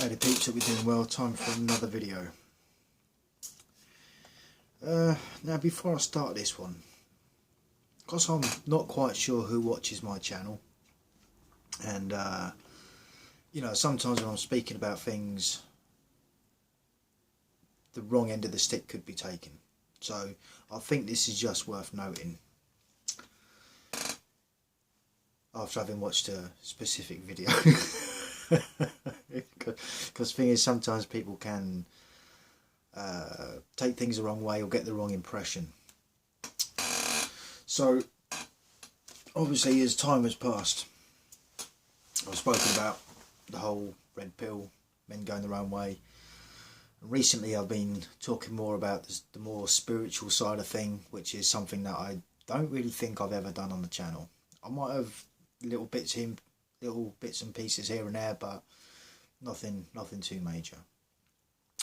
Howdy peeps, hope you're doing well. Time for another video. Now before I start this one, because I'm not quite sure who watches my channel, and you know, sometimes when I'm speaking about things, the wrong end of the stick could be taken. So I think this is just worth noting after having watched a specific video. Because the thing is, sometimes people can take things the wrong way or get the wrong impression. So obviously, as time has passed, I've spoken about the whole red pill, men going their own way. And recently I've been talking more about the more spiritual side of thing, which is something that I don't really think I've ever done on the channel. I might have little bits and pieces here and there, but nothing too major.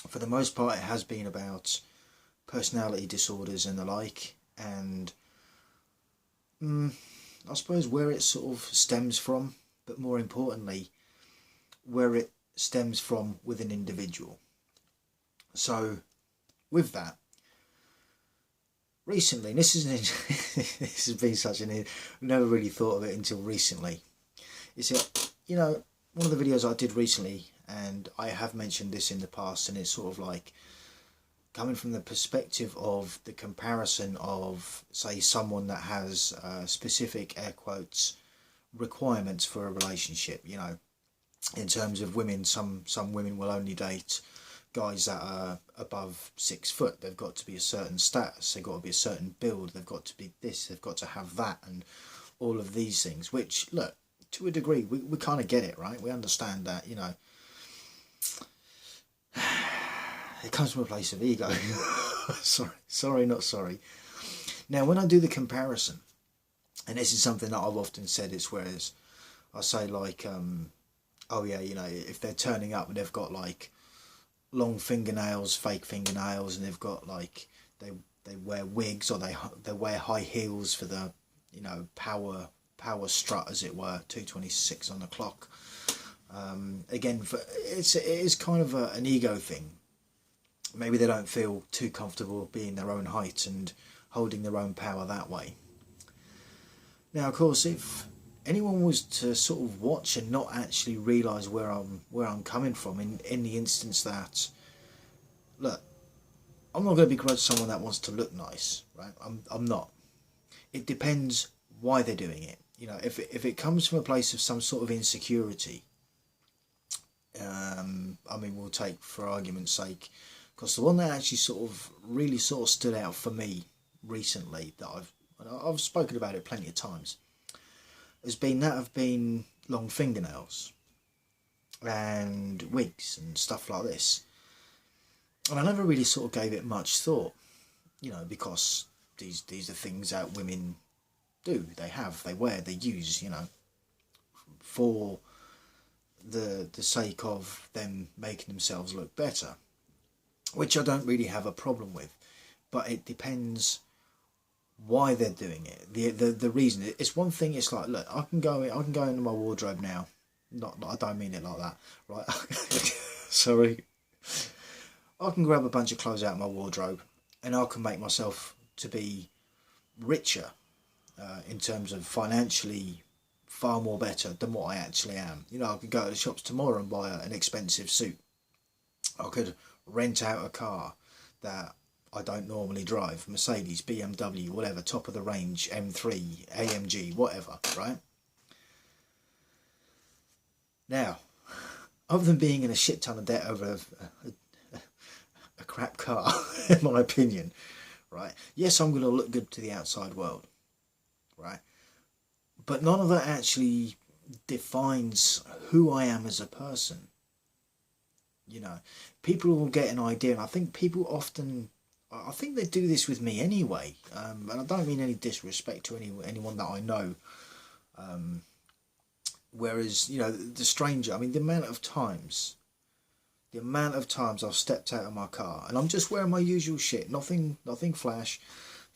For the most part, it has been about personality disorders and the like, and I suppose where it sort of stems from, but more importantly, where it stems from with an individual. So, with that, recently, and this has been such an, never really thought of it until recently. Is that, you know, one of the videos I did recently, and I have mentioned this in the past, and it's sort of like coming from the perspective of the comparison of, say, someone that has specific, air quotes, requirements for a relationship. You know, in terms of women, some women will only date guys that are above 6 foot. They've got to be a certain status, they've got to be a certain build, they've got to be this, they've got to have that, and all of these things, which, look, to a degree, we kind of get it, right? We understand that, you know, it comes from a place of ego. sorry, not sorry. Now, when I do the comparison, and this is something that I've often said, it's whereas I say, like, oh yeah, you know, if they're turning up and they've got like long fingernails, fake fingernails, and they've got like they wear wigs, or they wear high heels for the, you know, power strut, as it were, 2:26 on the clock. Again, it is kind of an ego thing. Maybe they don't feel too comfortable being their own height and holding their own power that way. Now, of course, if anyone was to sort of watch and not actually realise where I'm coming from, in the instance that, look, I'm not going to begrudge someone that wants to look nice, right? I'm not. It depends why they're doing it. You know, if it comes from a place of some sort of insecurity, I mean, we'll take, for argument's sake, because the one that actually really stood out for me recently, that I've spoken about it plenty of times, has been that of being long fingernails and wigs and stuff like this. And I never really sort of gave it much thought, you know, because these are things that women do, they wear, they use, you know, for the sake of them making themselves look better, which I don't really have a problem with, but it depends why they're doing it. The reason. It's one thing. It's like, look, I can go into my wardrobe now. I don't mean it like that, right? Sorry. I can grab a bunch of clothes out of my wardrobe, and I can make myself to be richer, in terms of financially, far more better than what I actually am. You know, I could go to the shops tomorrow and buy an expensive suit. I could rent out a car that I don't normally drive, Mercedes, BMW, whatever, top of the range, M3, AMG, whatever, right? Now, other than being in a shit ton of debt over a crap car, in my opinion, right? Yes, I'm going to look good to the outside world, right? But none of that actually defines who I am as a person. You know, people will get an idea, and I think people often, I think they do this with me anyway, and I don't mean any disrespect to anyone that I know, whereas, you know, the stranger, I mean, the amount of times I've stepped out of my car, and I'm just wearing my usual shit, nothing flash,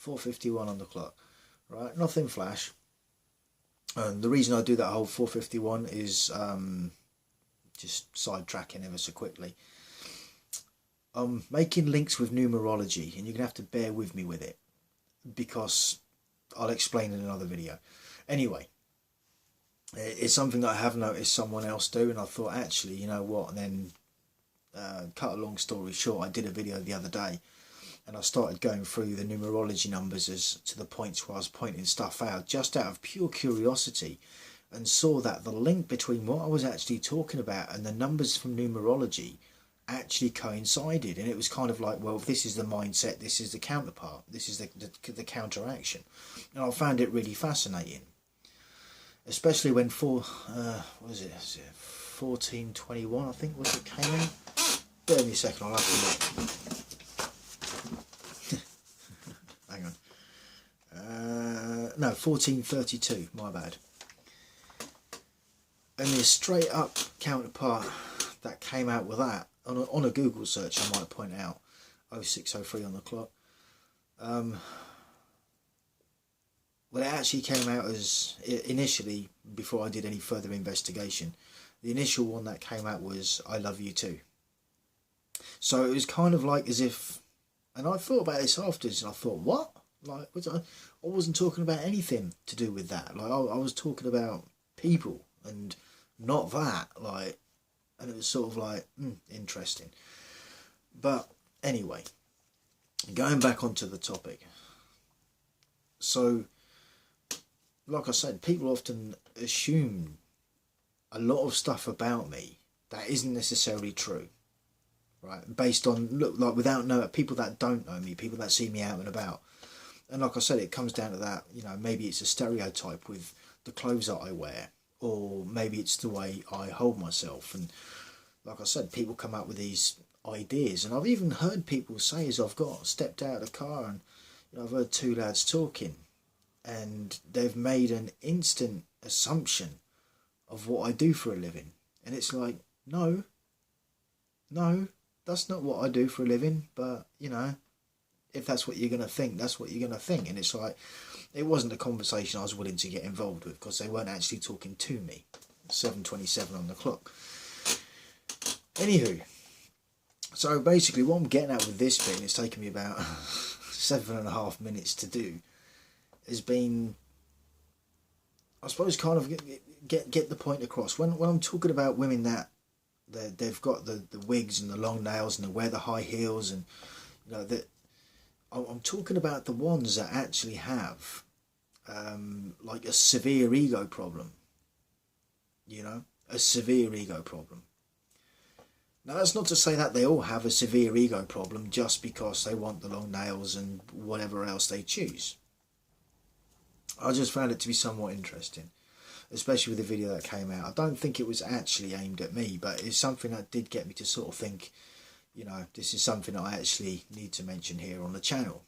4:51 on the clock, right, nothing flash, and the reason I do that whole 4:51 is, just sidetracking ever so quickly. I'm making links with numerology, and you're going to have to bear with me with it, because I'll explain in another video. Anyway, it's something that I have noticed someone else do, and I thought, actually, you know what, and then cut a long story short, I did a video the other day, and I started going through the numerology numbers as to the points where I was pointing stuff out, just out of pure curiosity, and saw that the link between what I was actually talking about and the numbers from numerology actually coincided. And it was kind of like, well, if this is the mindset, this is the counterpart, this is the counteraction. And I found it really fascinating, especially when what was it, 1421 I think was it came in. Bear with me a second, I'll have to look. Hang on. No, 1432, my bad. And the straight up counterpart that came out with that, on a Google search, I might point out, 0603 on the clock. Well, it actually came out as, initially, before I did any further investigation, the initial one that came out was, I love you too. So it was kind of like as if, and I thought about this afterwards, and I thought, what? Like, I wasn't talking about anything to do with that. Like, I was talking about people, and not that, like, and it was sort of like, interesting. But anyway, going back onto the topic. So, like I said, people often assume a lot of stuff about me that isn't necessarily true, right? Based on, look, like, without knowing, people that don't know me, people that see me out and about. And like I said, it comes down to that, you know, maybe it's a stereotype with the clothes that I wear, or maybe it's the way I hold myself. And like I said, people come up with these ideas, and I've even heard people say, as I've stepped out of the car, and you know, I've heard two lads talking, and they've made an instant assumption of what I do for a living. And it's like, no, that's not what I do for a living, but you know, if that's what you're going to think, that's what you're going to think. And it's like, it wasn't a conversation I was willing to get involved with, because they weren't actually talking to me. 7:27 on the clock. Anywho, so basically what I'm getting at with this bit, and it's taken me about 7.5 minutes to do, has been, I suppose, kind of get the point across. When I'm talking about women that they've got the wigs and the long nails and they wear the high heels, and you know, that I'm talking about the ones that actually have like a severe ego problem. You know, a severe ego problem. Now, that's not to say that they all have a severe ego problem just because they want the long nails and whatever else they choose. I just found it to be somewhat interesting, especially with the video that came out. I don't think it was actually aimed at me, but it's something that did get me to sort of think, you know, this is something that I actually need to mention here on the channel.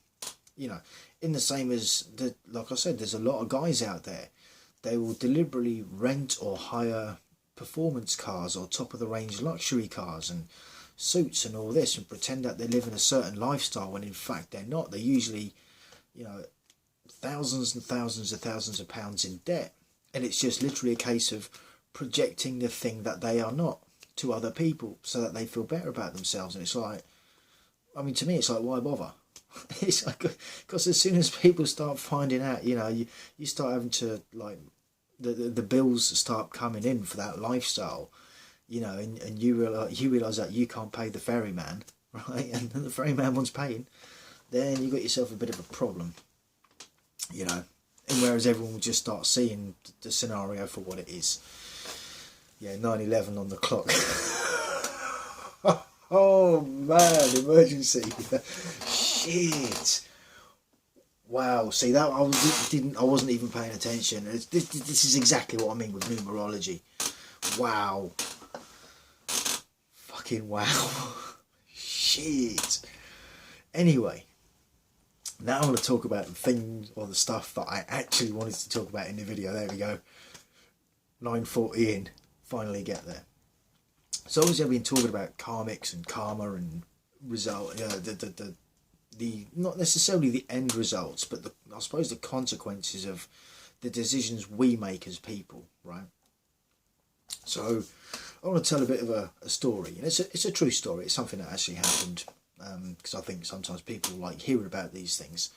You know, in the same as, like I said, there's a lot of guys out there, they will deliberately rent or hire performance cars or top of the range luxury cars and suits and all this, and pretend that they're living a certain lifestyle when in fact they're not. They're usually, you know, thousands and thousands of pounds in debt, and it's just literally a case of projecting the thing that they are not to other people so that they feel better about themselves. And it's like, I mean, to me it's like, why bother? It's like, because as soon as people start finding out, you know, you start having to, like, the bills start coming in for that lifestyle, you know, and you realise that you can't pay the ferryman, right, and the ferryman wants paying, then you got yourself a bit of a problem, you know. And whereas everyone will just start seeing the scenario for what it is. Yeah, 9:11 on the clock. Oh man, emergency. Shit. Wow, see, that I wasn't even paying attention. This is exactly what I mean with numerology. Wow. Fucking wow. Shit. Anyway, now I'm going to talk about the things or the stuff that I actually wanted to talk about in the video. There we go. 9:40 in. Finally get there. So obviously I've been talking about karmics and karma and result, the not necessarily the end results, but I suppose the consequences of the decisions we make as people, right? So I want to tell a bit of a story, and it's a true story. It's something that actually happened, because I think sometimes people like hearing about these things.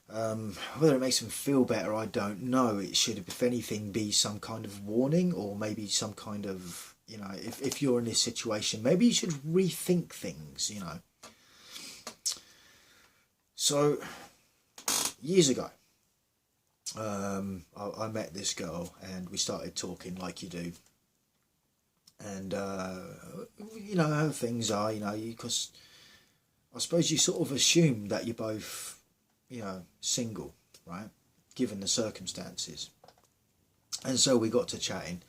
Whether it makes them feel better, I don't know. It should, if anything, be some kind of warning, or maybe some kind of, you know, if you're in this situation, maybe you should rethink things, you know. So, years ago, I met this girl, and we started talking like you do. And, you know, how things are, you know, because I suppose you sort of assume that you're both, you know, single, right, given the circumstances. And so we got to chatting,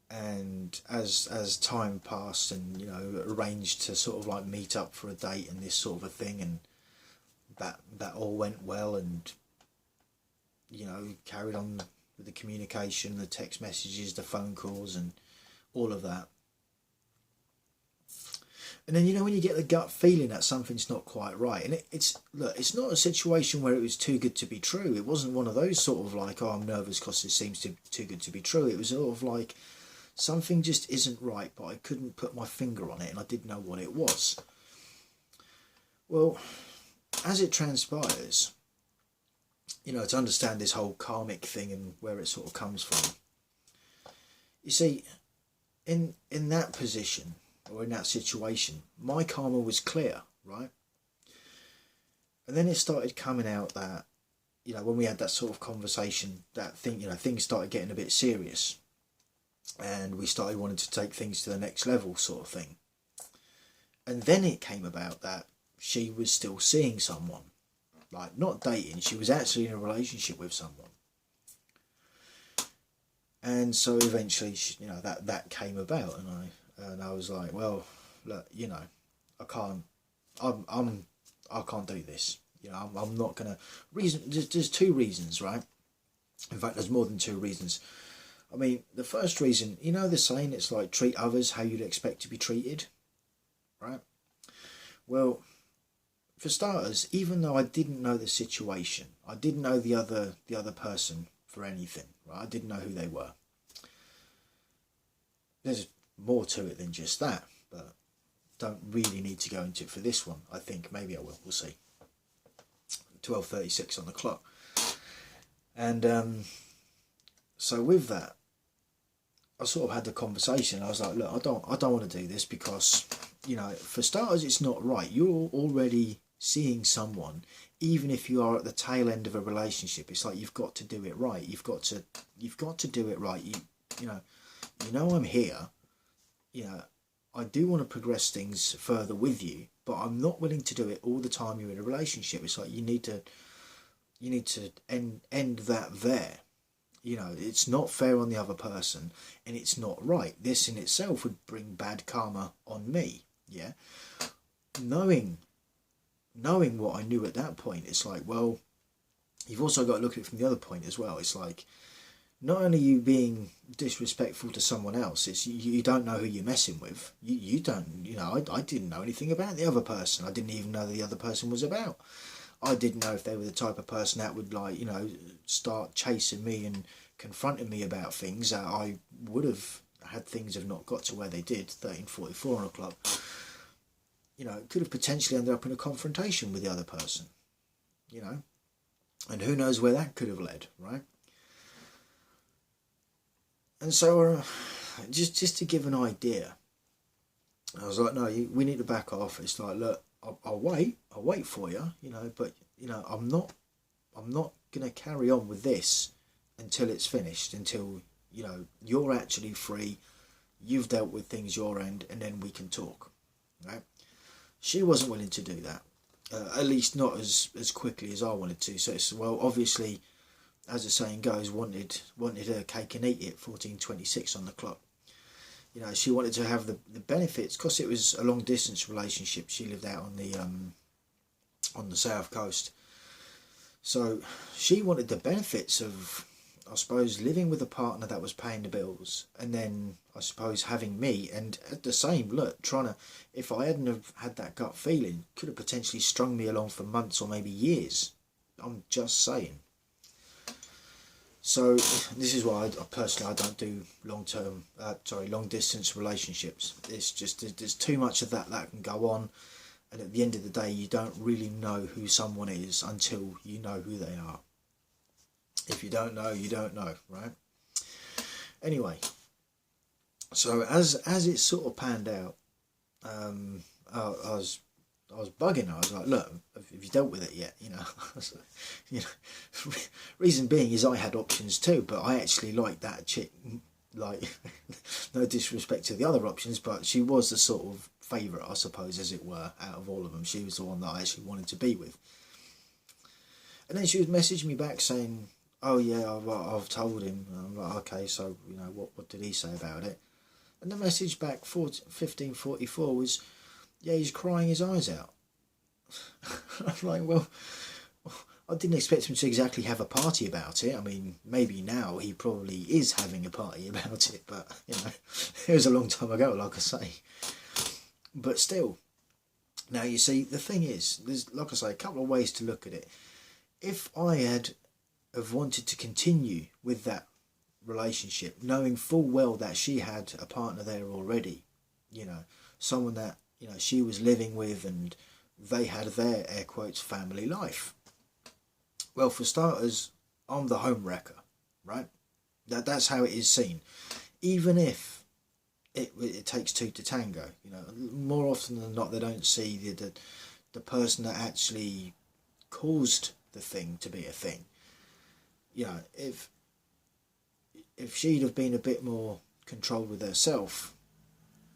and as time passed, and, you know, arranged to sort of like meet up for a date and this sort of a thing, and that all went well, and, you know, carried on with the communication, the text messages, the phone calls, and all of that. And then, you know, when you get the gut feeling that something's not quite right, and it's look, it's not a situation where it was too good to be true. It wasn't one of those sort of like, oh, I'm nervous because it seems too good to be true. It was sort of like, something just isn't right, but I couldn't put my finger on it, and I didn't know what it was. Well, as it transpires, you know, to understand this whole karmic thing and where it sort of comes from, you see, in that position, or in that situation, my karma was clear, right? And then it started coming out that, you know, when we had that sort of conversation, that thing, you know, things started getting a bit serious, and we started wanting to take things to the next level, sort of thing. And then it came about that she was still seeing someone, like not dating, she was actually in a relationship with someone. And so eventually, you know, that came about, and I was like, well, look, you know, I can't do this. You know, I'm not gonna There's two reasons, right? In fact, there's more than two reasons. I mean, the first reason, you know, the saying, it's like treat others how you'd expect to be treated, right? Well, for starters, even though I didn't know the situation, I didn't know the other person for anything, right? I didn't know who they were. There's more to it than just that, but don't really need to go into it for this one. I think maybe I will. We'll see. 12:36 on the clock, and so with that, I sort of had the conversation. I was like, look, I don't want to do this because, you know, for starters, it's not right. You're already seeing someone, even if you are at the tail end of a relationship. It's like, you've got to do it right. You've got to do it right. You know, I'm here. You know, I do want to progress things further with you, but I'm not willing to do it all the time you're in a relationship. It's like, you need to end that there. You know, it's not fair on the other person, and it's not right. This in itself would bring bad karma on me. Yeah, knowing what I knew at that point, it's like, well, you've also got to look at it from the other point as well. It's like, not only you being disrespectful to someone else, it's you don't know who you're messing with. You don't, you know, I didn't know anything about the other person. I didn't even know the other person was about. I didn't know if they were the type of person that would, like, you know, start chasing me and confronting me about things that I would have had. Things have not got to where they did, 13:44 on the clock. You know, it could have potentially ended up in a confrontation with the other person, you know, and who knows where that could have led, right? And so, just to give an idea, I was like, no, we need to back off. It's like, look, I'll wait for you, you know, but, you know, I'm not going to carry on with this until it's finished, until, you know, you're actually free, you've dealt with things your end, and then we can talk, right? She wasn't willing to do that, at least not as quickly as I wanted to. So it's, well, obviously, as the saying goes, wanted her cake and eat it, 14:26 on the clock. You know, she wanted to have the benefits, because it was a long distance relationship. She lived out on the south coast, so she wanted the benefits of, I suppose, living with a partner that was paying the bills, and then I suppose having me, and at the same, look, trying to, if I hadn't have had that gut feeling, could have potentially strung me along for months or maybe years. I'm just saying. So this is why I personally I don't do long distance relationships. It's just there's too much of that can go on, and at the end of the day, you don't really know who someone is until you know who they are. If you don't know, you don't know, right? Anyway, so as it sort of panned out, I was bugging her. I was like, look, have you dealt with it yet? You know, you know. Reason being is I had options too, but I actually liked that chick. Like, no disrespect to the other options, but she was the sort of favourite, I suppose, as it were, out of all of them. She was the one that I actually wanted to be with. And then she would message me back saying, oh yeah, I've told him. And I'm like, okay, so, you know, what did he say about it? And the message back, 1544, was, yeah, he's crying his eyes out. I'm like, well, I didn't expect him to exactly have a party about it. I mean, maybe now he probably is having a party about it, but, you know, it was a long time ago, like I say. But still, now you see, the thing is, there's, like I say, a couple of ways to look at it. If I had have wanted to continue with that relationship, knowing full well that she had a partner there already, you know, someone that, you know, she was living with and they had their, air quotes, family life. Well, for starters, I'm the home wrecker, right? That's how it is seen. Even if it takes two to tango, you know, more often than not, they don't see the person that actually caused the thing to be a thing. You know, if she'd have been a bit more controlled with herself,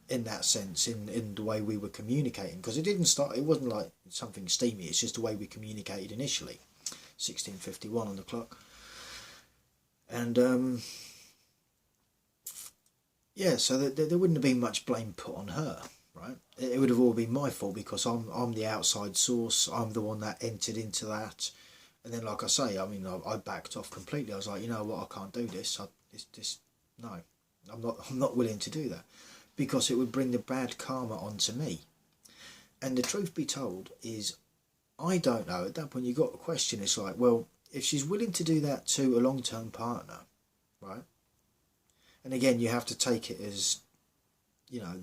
in that sense, in the way we were communicating, because it wasn't like something steamy, it's just the way we communicated initially. 16:51 on the clock. And yeah, so there wouldn't have been much blame put on her, right? It would have all been my fault because I'm the outside source, I'm the one that entered into that. And then, like I say, I mean, I backed off completely. I was like, you know what, I can't do this. No, I'm not willing to do that, because it would bring the bad karma onto me. And the truth be told is, I don't know. At that point, you got a question. It's like, well, if she's willing to do that to a long-term partner, right? And again, you have to take it as, you know,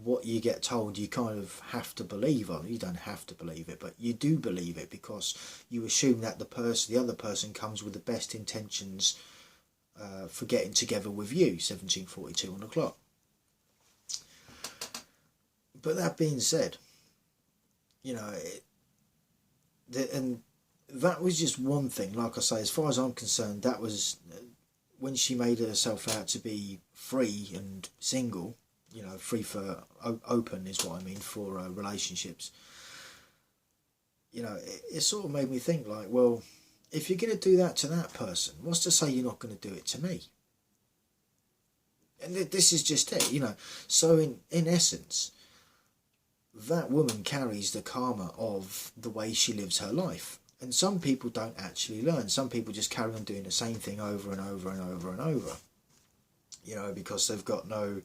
what you get told, you kind of have to believe on. You don't have to believe it, but you do believe it because you assume that the other person comes with the best intentions for getting together with you. 17:42 on the clock. But that being said, you know, and that was just one thing. Like I say, as far as I'm concerned, that was when she made herself out to be free and single. You know, free for open is what I mean, for relationships. You know, it sort of made me think, like, well, if you're going to do that to that person, what's to say you're not going to do it to me? And this is just it, you know. So in essence, that woman carries the karma of the way she lives her life. And some people don't actually learn. Some people just carry on doing the same thing over and over and over and over. You know, because they've got no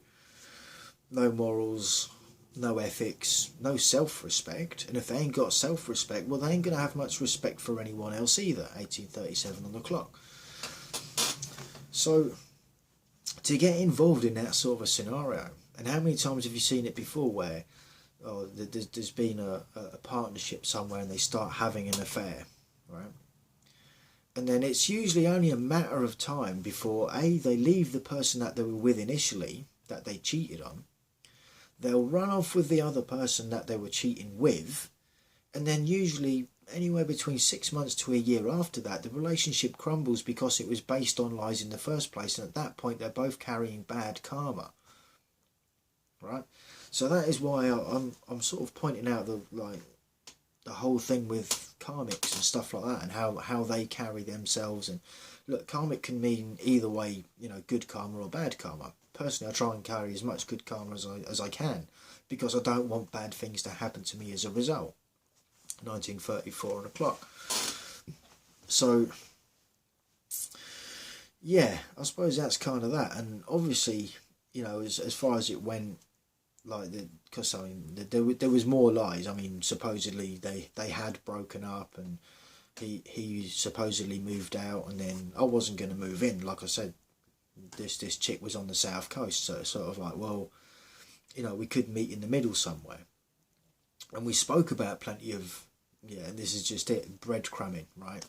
morals, no ethics, no self-respect. And if they ain't got self-respect, well, they ain't going to have much respect for anyone else either. 18:37 on the clock. So, to get involved in that sort of a scenario, and how many times have you seen it before where there's been a partnership somewhere and they start having an affair, right? And then it's usually only a matter of time before they leave the person that they were with initially, that they cheated on. They'll run off with the other person that they were cheating with, and then usually anywhere between 6 months to a year after that, the relationship crumbles because it was based on lies in the first place, and at that point they're both carrying bad karma, right? So that is why I'm sort of pointing out the whole thing with karmics and stuff like that, and how they carry themselves. And look, karmic can mean either way, you know, good karma or bad karma. Personally, I try and carry as much good karma as I can, because I don't want bad things to happen to me as a result. 19:34 on the clock. So, yeah, I suppose that's kind of that. And obviously, you know, as far as it went, like, because I mean, there was more lies. I mean, supposedly they had broken up, and he supposedly moved out, and then I wasn't going to move in. Like I said, this chick was on the south coast, so it's sort of like, well, you know, we could meet in the middle somewhere. And we spoke about plenty of, yeah, and this is just it, breadcrumbing, right?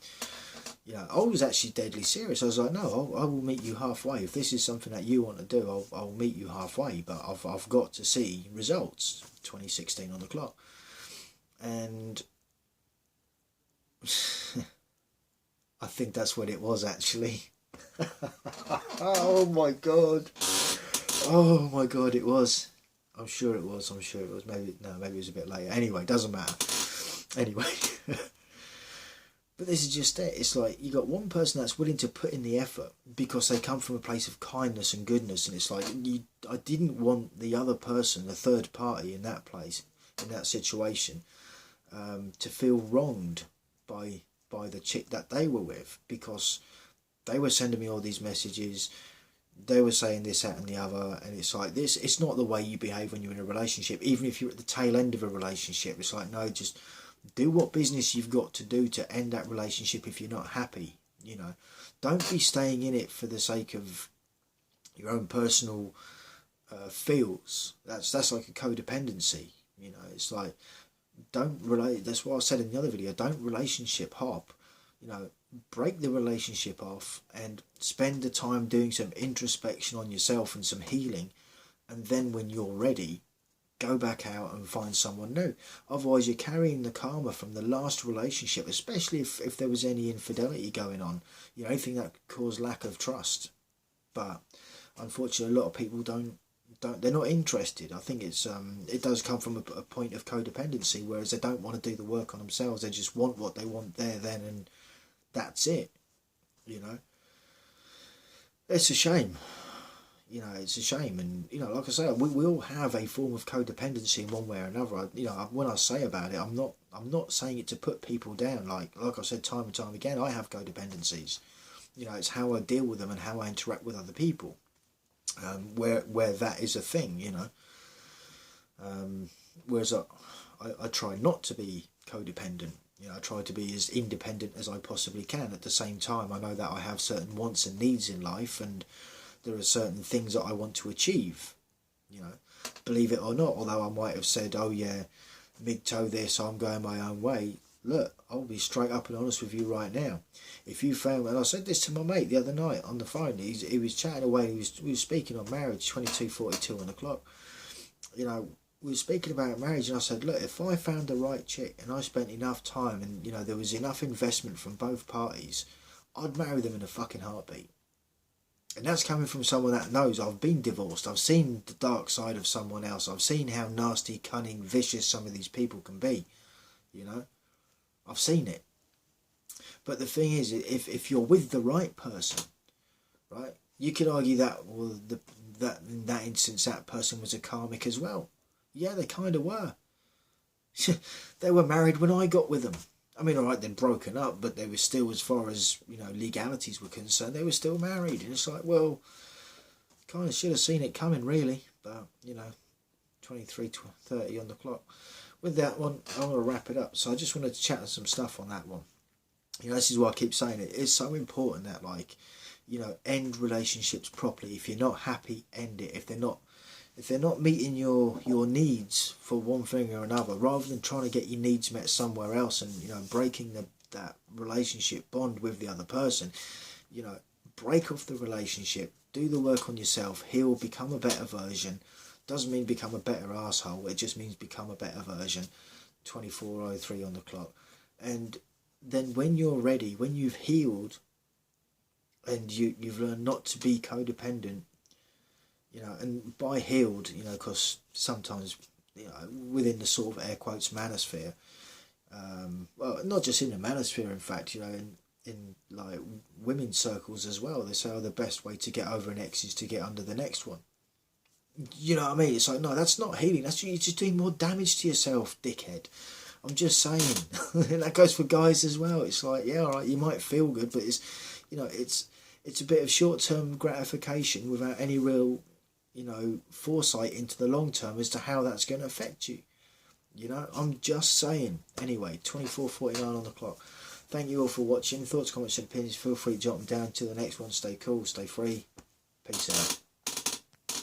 You know, I was actually deadly serious. I was like, no, I will meet you halfway. If this is something that you want to do, I'll meet you halfway. But I've got to see results. 2016 on the clock. And I think that's what it was, actually. Oh my god. Oh my god, it was. I'm sure it was. Maybe it was a bit later. Anyway, doesn't matter. Anyway. But this is just it. It's like you got one person that's willing to put in the effort because they come from a place of kindness and goodness, and it's like I didn't want the other person, the third party in that place, in that situation, to feel wronged by the chick that they were with, because they were sending me all these messages. They were saying this, that and the other, and it's like this. It's not the way you behave when you're in a relationship. Even if you're at the tail end of a relationship, it's like, no, just do what business you've got to do to end that relationship if you're not happy. You know, don't be staying in it for the sake of your own personal feels. That's like a codependency. You know, it's like, don't relate. That's what I said in the other video. Don't relationship hop. You know, break the relationship off and spend the time doing some introspection on yourself and some healing, and then when you're ready, go back out and find someone new. Otherwise, you're carrying the karma from the last relationship, especially if there was any infidelity going on. You know, anything that could cause lack of trust. But unfortunately, a lot of people don't. They're not interested. I think it's it does come from a point of codependency, whereas they don't want to do the work on themselves. They just want what they want there, then, and that's it. You know, it's a shame. You know, it's a shame, and you know, like I say, we all have a form of codependency in one way or another. You know, when I say about it, I'm not saying it to put people down. Like I said time and time again, I have codependencies. You know, it's how I deal with them and how I interact with other people. Where that is a thing, you know. Whereas I try not to be codependent. You know, I try to be as independent as I possibly can. At the same time, I know that I have certain wants and needs in life, and there are certain things that I want to achieve, you know, believe it or not. Although I might have said, oh yeah, mid-toe this, I'm going my own way. Look, I'll be straight up and honest with you right now. If you found, and I said this to my mate the other night on the phone, he was chatting away, we were speaking on marriage, 22:42 on the clock. You know, we were speaking about marriage, and I said, look, if I found the right chick and I spent enough time and, you know, there was enough investment from both parties, I'd marry them in a fucking heartbeat. And that's coming from someone that knows I've been divorced. I've seen the dark side of someone else. I've seen how nasty, cunning, vicious some of these people can be. You know, I've seen it. But the thing is, if you're with the right person, right, you could argue that, well, that in that instance, that person was a karmic as well. Yeah, they kind of were. They were married when I got with them. I mean, all right, they're broken up, but they were still, as far as, you know, legalities were concerned, they were still married. And it's like, well, kind of should have seen it coming, really. But, you know, 23:30 on the clock. With that one, I'm going to wrap it up. So I just wanted to chat on some stuff on that one. You know, this is why I keep saying it. It's so important that, like, you know, end relationships properly. If you're not happy, end it. If they're not meeting your needs for one thing or another, rather than trying to get your needs met somewhere else and, you know, breaking that relationship bond with the other person, you know, break off the relationship, do the work on yourself, heal, become a better version. Doesn't mean become a better asshole, it just means become a better version. 24:03 on the clock. And then when you're ready, when you've healed and you've learned not to be codependent, you know, and by healed, you know, because sometimes, you know, within the sort of air quotes manosphere, well, not just in the manosphere, in fact, you know, in like women's circles as well, they say, oh, the best way to get over an ex is to get under the next one. You know what I mean? It's like, no, that's not healing. You're just doing more damage to yourself, dickhead. I'm just saying. And that goes for guys as well. It's like, yeah, all right, you might feel good, but it's, you know, it's a bit of short-term gratification without any real, you know, foresight into the long term as to how that's going to affect you. You know, I'm just saying. Anyway, 24:49 on the clock. Thank you all for watching. Thoughts, comments and opinions, feel free to jot them down. Till the next one, stay cool, stay free. Peace out.